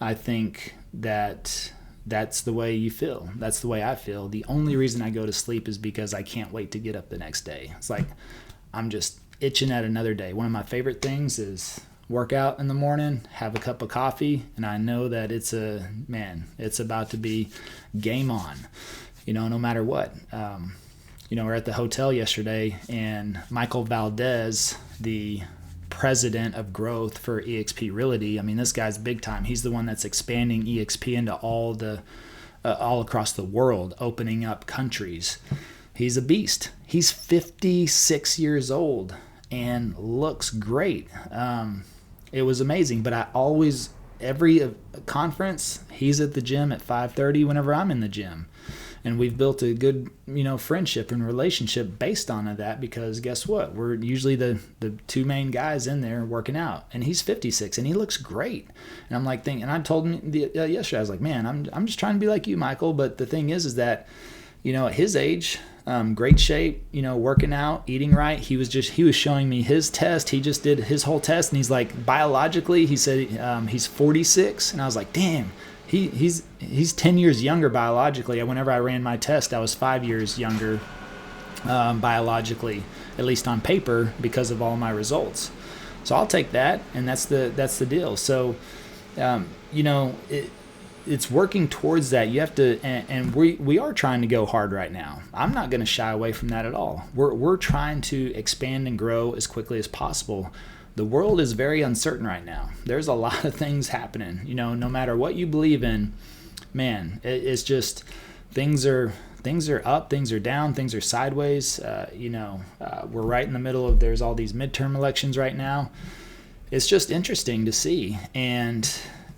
I think that's the way you feel. That's the way I feel. The only reason I go to sleep is because I can't wait to get up the next day. It's like I'm just itching at another day. One of my favorite things is work out in the morning, have a cup of coffee, and I know that it's about to be game on, no matter what. We're at the hotel yesterday, and Michael Valdez, the president of growth for EXP Realty, I mean, this guy's big time. He's the one that's expanding EXP into all across the world, opening up countries. He's a beast. He's 56 years old and looks great. It was amazing, but every conference, he's at the gym at 5:30 whenever I'm in the gym. And we've built a good, friendship and relationship based on that, because guess what? We're usually the 2 main guys in there working out. And he's 56 and he looks great. And I'm like and I told him yesterday, I was like, man, I'm just trying to be like you, Michael. But the thing is that, at his age, great shape, working out, eating right. He was showing me his test. He just did his whole test, and he's like, biologically, he said he's 46. And I was like, damn. He's 10 years younger biologically. Whenever I ran my test, I was 5 years younger biologically, at least on paper, because of all my results. So I'll take that, and that's the deal. So, it's working towards that. You have to, and we are trying to go hard right now. I'm not going to shy away from that at all. We're trying to expand and grow as quickly as possible. The world is very uncertain right now. There's a lot of things happening. No matter what you believe in, man, it's just things are up, things are down, things are sideways. We're right in the middle of, there's all these midterm elections right now. It's just interesting to see, and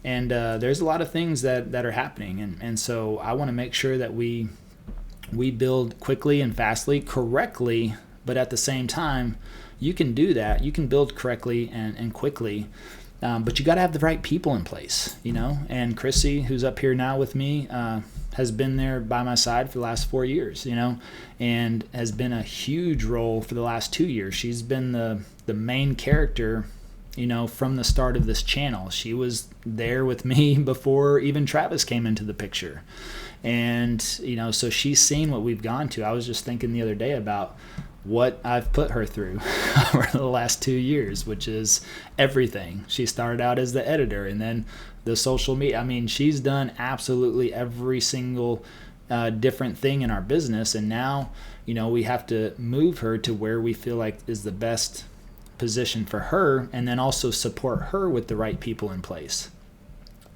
there's a lot of things that are happening, and so I want to make sure that we build quickly and fastly, correctly, but at the same time, you can do that. You can build correctly and quickly, but you got to have the right people in place, And Chrissy, who's up here now with me, has been there by my side for the last 4 years, and has been a huge role for the last 2 years. She's been the main character, from the start of this channel. She was there with me before even Travis came into the picture. And, so she's seen what we've gone to. I was just thinking the other day about what I've put her through over the last 2 years, which is everything. She started out as the editor, and then the social media. I mean, she's done absolutely every single different thing in our business. And now, we have to move her to where we feel like is the best position for her, and then also support her with the right people in place.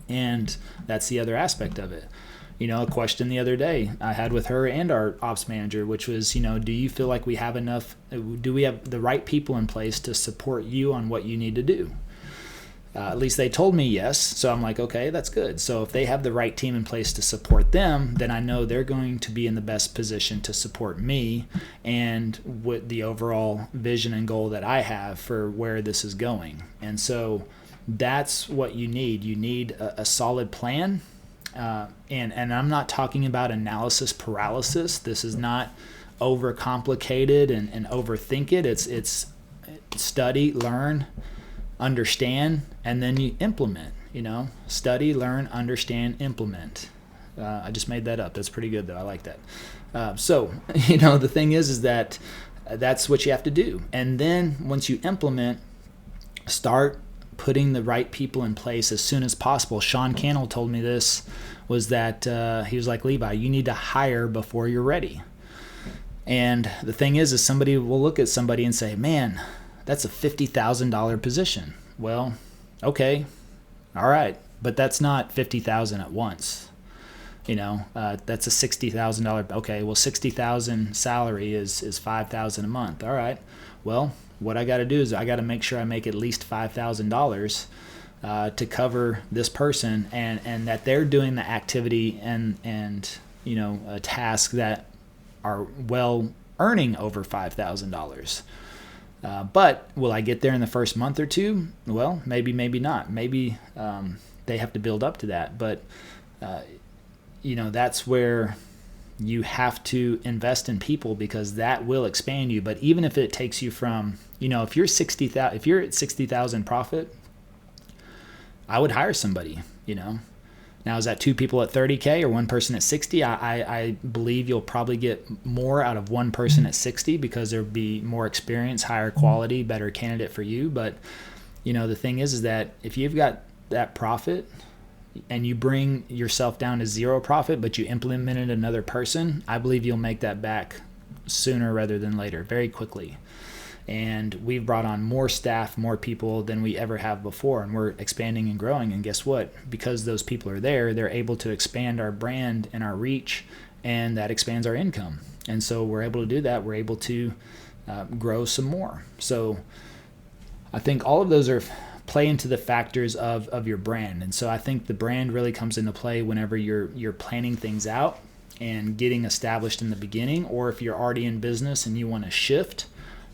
And that's the other aspect of it. A question the other day I had with her and our ops manager, which was, do you feel like do we have the right people in place to support you on what you need to do? At least they told me yes. So I'm like, okay, that's good. So if they have the right team in place to support them, then I know they're going to be in the best position to support me and with the overall vision and goal that I have for where this is going. And so that's what you need. You need a solid plan. And I'm not talking about analysis paralysis. This is not overcomplicated and overthink it. It's study, learn, understand, and then you implement. Study, learn, understand, implement. I just made that up. That's pretty good though. I like that. So the thing is that that's what you have to do. And then once you implement, start putting the right people in place as soon as possible. Sean Cannell told me this, was that he was like, Levi, you need to hire before you're ready. And the thing is somebody will look at somebody and say, man, that's a $50,000 position. Well, okay, all right, but that's not $50,000 at once. That's a $60,000. Okay, well, $60,000 salary is $5,000 a month. All right, well, what I got to do is I got to make sure I make at least $5,000 to cover this person, and that they're doing the activity and a task that are well earning over $5,000. But will I get there in the first month or two? Well, maybe not. Maybe they have to build up to that. But, that's where you have to invest in people, because that will expand you. But even if it takes you from, if you're at 60,000 profit, I would hire somebody, Now, is that two people at 30K or one person at 60? I believe you'll probably get more out of one person at 60 because there'll be more experience, higher quality, better candidate for you. But, the thing is that if you've got that profit and you bring yourself down to zero profit, but you implemented another person, I believe you'll make that back sooner rather than later, very quickly. And we've brought on more staff, more people than we ever have before, and we're expanding and growing. And guess what? Because those people are there, they're able to expand our brand and our reach, and that expands our income. And so we're able to do that. We're able to grow some more. So I think all of those play into the factors of your brand. And so I think the brand really comes into play whenever you're planning things out and getting established in the beginning, or if you're already in business and you want to shift.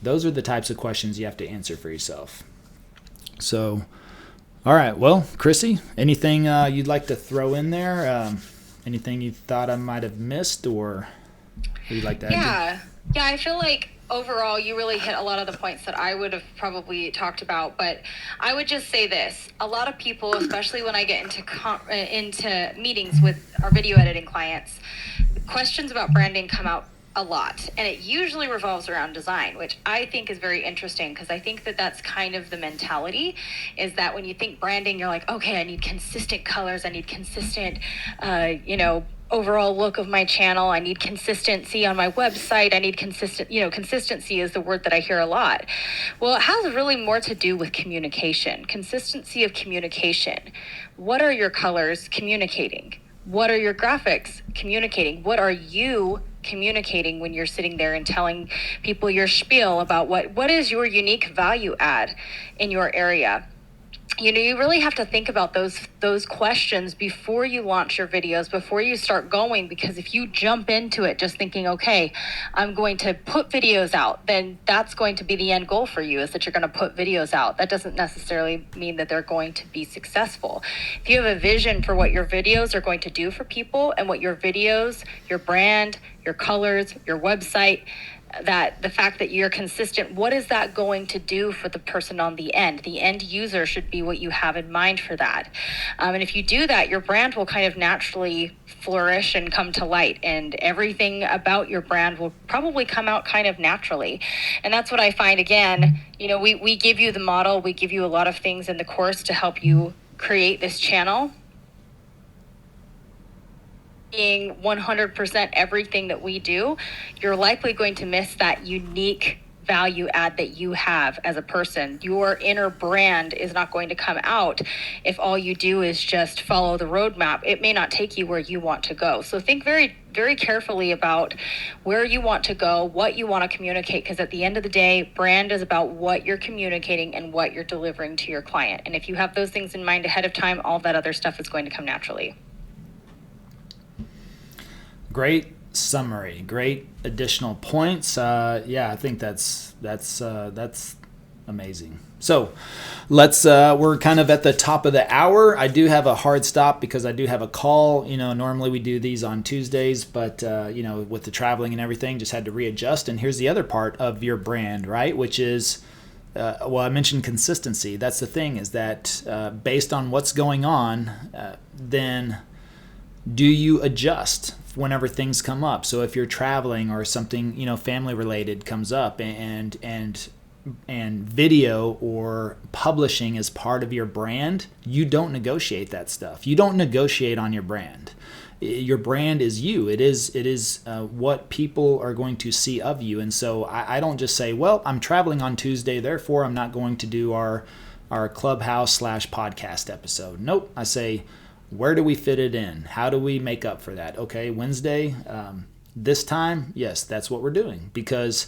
Those are the types of questions you have to answer for yourself. So, all right. Well, Chrissy, anything you'd like to throw in there? Anything you thought I might have missed, or you'd like to add? Yeah. I feel like overall you really hit a lot of the points that I would have probably talked about. But I would just say this: a lot of people, especially when I get into meetings with our video editing clients, questions about branding come out a lot, and it usually revolves around design, which I think is very interesting, because I think that that's kind of the mentality, is that when you think branding, you're like, okay, I need consistent colors, I need consistent overall look of my channel, I need consistency on my website, I need consistency is the word that I hear a lot. Well, it has really more to do with communication, consistency of communication. What are your colors communicating? What are your graphics communicating? What are you communicating when you're sitting there and telling people your spiel about what is your unique value add in your area? You really have to think about those questions before you launch your videos, before you start going, because if you jump into it just thinking, okay, I'm going to put videos out, then that's going to be the end goal for you, is that you're going to put videos out. That doesn't necessarily mean that they're going to be successful. If you have a vision for what your videos are going to do for people, and what your videos, your brand, your colors, your website, that the fact that you're consistent, what is that going to do for the person on the end? The end user should be what you have in mind for that. And if you do that, your brand will kind of naturally flourish and come to light, and everything about your brand will probably come out kind of naturally. And that's what I find. Again, we give you the model, we give you a lot of things in the course to help you create this channel. Being 100% everything that we do, you're likely going to miss that unique value add that you have as a person. Your inner brand is not going to come out if all you do is just follow the roadmap. It may not take you where you want to go. So think very, very carefully about where you want to go, what you want to communicate, because at the end of the day, brand is about what you're communicating and what you're delivering to your client. And if you have those things in mind ahead of time, all that other stuff is going to come naturally. Great summary, great additional points. I think that's amazing. So we're kind of at the top of the hour. I do have a hard stop because I do have a call. Normally we do these on Tuesdays, but with the traveling and everything, just had to readjust. And here's the other part of your brand, right? Which is, I mentioned consistency. That's the thing, is that based on what's going on, then do you adjust whenever things come up? So if you're traveling or something, family related comes up, and video or publishing is part of your brand, you don't negotiate that stuff. You don't negotiate on your brand. Your brand is you. It is what people are going to see of you. And so I don't just say, well, I'm traveling on Tuesday, therefore I'm not going to do our Clubhouse / podcast episode. Nope. I say, where do we fit it in? How do we make up for that? Okay, Wednesday, this time, yes, that's what we're doing, because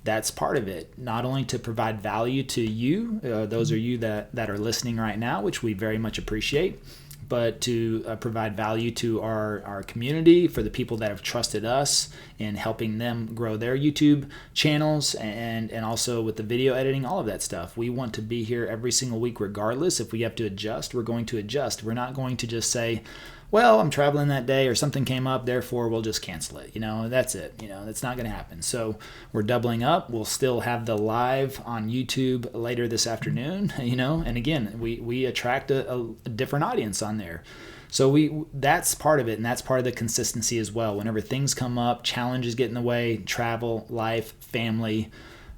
that's part of it. Not only to provide value to you, those are you that are listening right now, which we very much appreciate, but to provide value to our community, for the people that have trusted us in helping them grow their YouTube channels, and also with the video editing, all of that stuff. We want to be here every single week regardless. If we have to adjust, we're going to adjust. We're not going to just say, well, I'm traveling that day or something came up, therefore we'll just cancel it. That's it. That's not going to happen. So we're doubling up. We'll still have the live on YouTube later this afternoon, and again, we attract a different audience on there. So that's part of it, and that's part of the consistency as well. Whenever things come up, challenges get in the way, travel, life, family,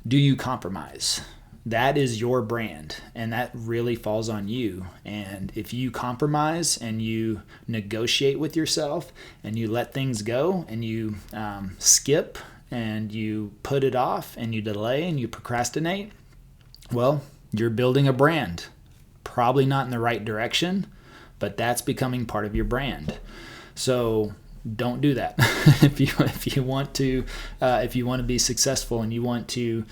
do you compromise? That is your brand, and that really falls on you. And if you compromise and you negotiate with yourself and you let things go and you skip and you put it off and you delay and you procrastinate, well, you're building a brand. Probably not in the right direction, but that's becoming part of your brand. So don't do that. if you want to be successful and you want to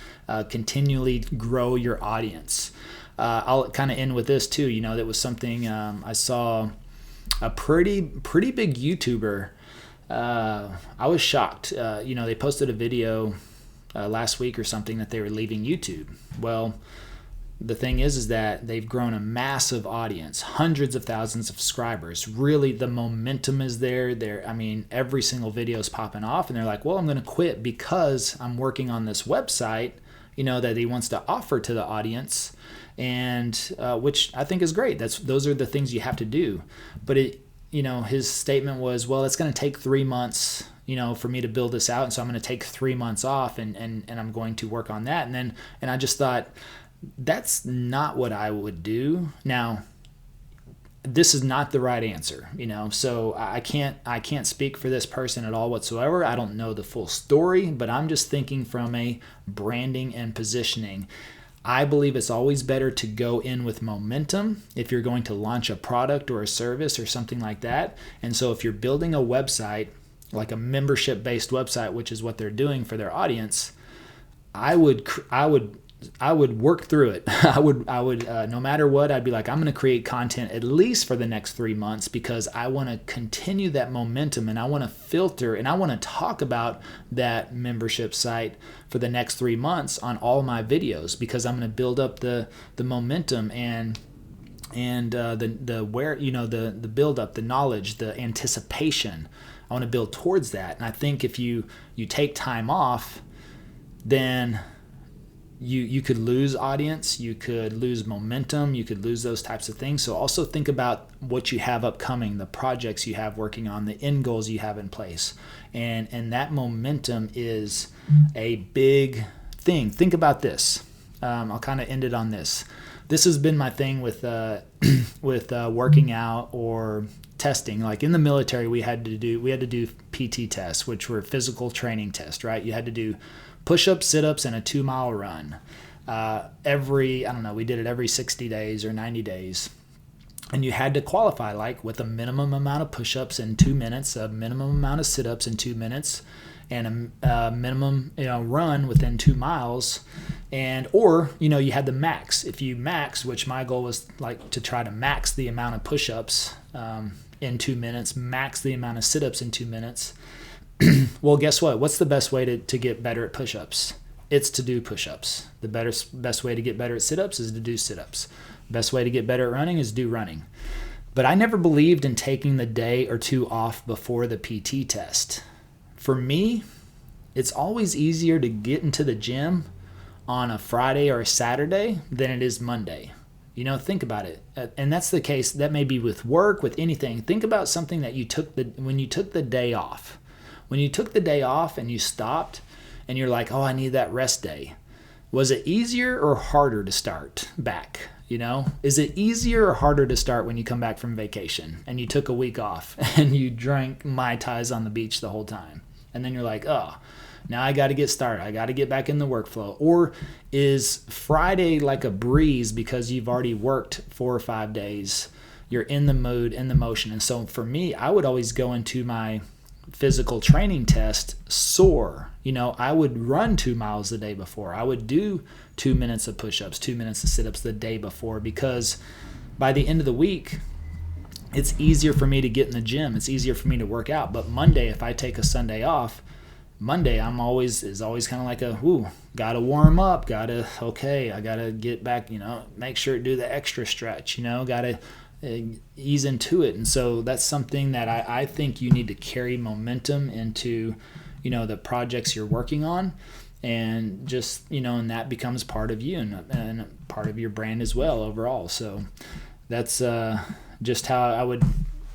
continually grow your audience. I'll kind of end with this too. That was something I saw a pretty big YouTuber. I was shocked. They posted a video last week or something that they were leaving YouTube. Well, the thing is that they've grown a massive audience, hundreds of thousands of subscribers. Really, the momentum is there. Every single video is popping off, and they're like, well, I'm going to quit because I'm working on this website, that he wants to offer to the audience, and which I think is great. Those are the things you have to do. But his statement was, well, it's going to take 3 months, for me to build this out, and so I'm going to take 3 months off, and I'm going to work on that. And I just thought, that's not what I would do. Now, this is not the right answer, so I can't speak for this person at all whatsoever. I don't know the full story, but I'm just thinking from a branding and positioning. I believe it's always better to go in with momentum if you're going to launch a product or a service or something like that. And so if you're building a website, like a membership-based website, which is what they're doing for their audience, I would work through it. I would no matter what, I'd be like, I'm going to create content at least for the next 3 months, because I want to continue that momentum, and I want to filter, and I want to talk about that membership site for the next 3 months on all my videos, because I'm going to build up the momentum and the build up, the knowledge, the anticipation. I want to build towards that. And I think if you take time off, then you could lose audience, you could lose momentum, you could lose those types of things. So also think about what you have upcoming, the projects you have working on, the end goals you have in place. And that momentum is a big thing. Think about this. I'll kind of end it on this. This has been my thing with working out or testing. Like in the military, we had to do PT tests, which were physical training tests, right? You had to do push-ups, sit-ups, and a 2-mile run. We did it every 60 days or 90 days. And you had to qualify like with a minimum amount of push-ups in 2 minutes, a minimum amount of sit-ups in 2 minutes, and a minimum run within 2 miles. Or you had the max. If you max, which my goal was like to try to max the amount of push-ups in 2 minutes, max the amount of sit-ups in 2 minutes. Well, guess what? What's the best way to get better at push-ups? It's to do push-ups. The best way to get better at sit-ups is to do sit-ups. Best way to get better at running is do running. But I never believed in taking the day or two off before the PT test. For me, it's always easier to get into the gym on a Friday or a Saturday than it is Monday. Think about it. And that's the case. That may be with work, with anything. Think about something that when you took the day off. When you took the day off and you stopped and you're like, oh, I need that rest day. Was it easier or harder to start back? Is it easier or harder to start when you come back from vacation and you took a week off and you drank Mai Tais on the beach the whole time? And then you're like, oh, now I got to get started. I got to get back in the workflow. Or is Friday like a breeze because you've already worked 4 or 5 days? You're in the mood, in the motion. And so for me, I would always go into my physical training test sore. I would run 2 miles the day before. I would do 2 minutes of push-ups, 2 minutes of sit-ups the day before, because by the end of the week, it's easier for me to get in the gym. It's easier for me to work out. But Monday, if I take a Sunday off, Monday is always kind of like gotta warm up, I gotta get back, make sure to do the extra stretch, gotta ease into it. And so that's something that I think you need to carry momentum into, the projects you're working on, and just, and that becomes part of you and part of your brand as well overall. So that's just how I would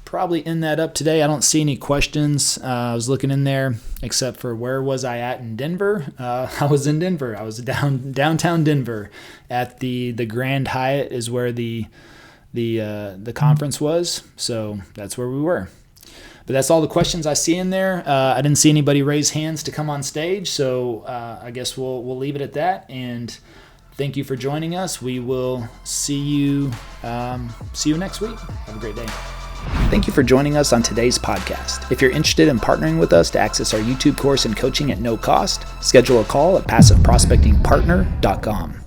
probably end that up today. I don't see any questions. I was looking in there, except for where was I at in Denver? I was in Denver. I was downtown Denver at the Grand Hyatt is where the conference was. So that's where we were. But that's all the questions I see in there. I didn't see anybody raise hands to come on stage, so I guess we'll leave it at that. And thank you for joining us. We will see you next week. Have a great day. Thank you for joining us on today's podcast. If you're interested in partnering with us to access our YouTube course and coaching at no cost, schedule a call at passiveprospectingpartner.com.